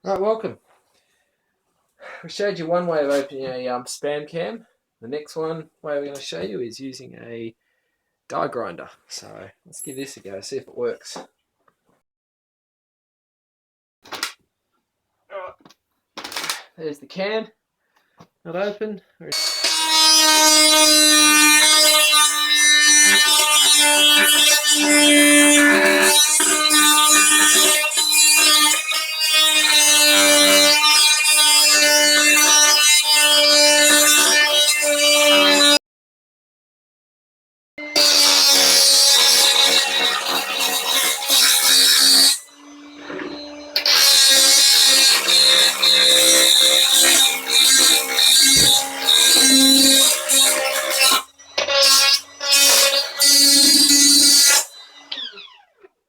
Right, welcome. We showed you one way of opening a spam cam. The next way we're going to show you is using a die grinder. So let's give this a go, see if it works. Alright, there's the can, not open.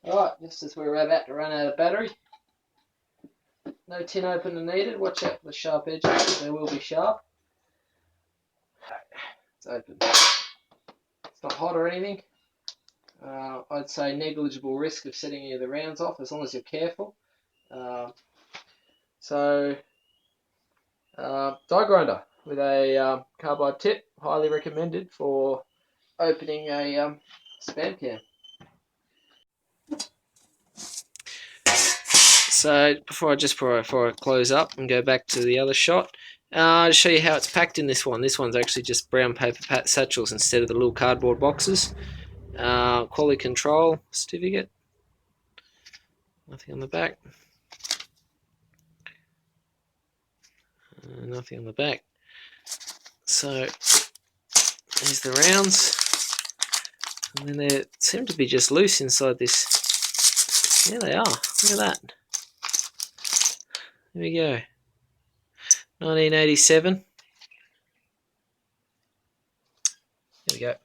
Alright, just as we're about to run out of battery. No tin opener needed. Watch out for the sharp edges, they will be sharp. It's open. It's not hot or anything. I'd say negligible risk of setting any of the rounds off as long as you're careful. Die grinder with a carbide tip, highly recommended for opening a spam cam. So before I close up and go back to the other shot, I'll show you how it's packed in this one. This one's actually just brown paper satchels instead of the little cardboard boxes. Quality control certificate. Nothing on the back. Nothing on the back. So there's the rounds, and then they seem to be just loose inside this. There they are. Look at that. There we go. 1987. There we go.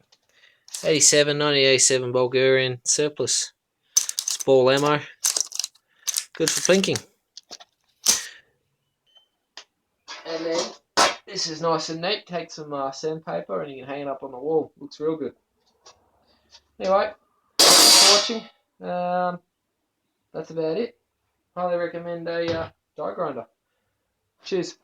1987 Bulgarian surplus. It's ball ammo. Good for plinking. And then this is nice and neat. Take some sandpaper and you can hang it up on the wall. Looks real good. Anyway, thanks for watching. That's about it. Highly recommend a die grinder. Cheers.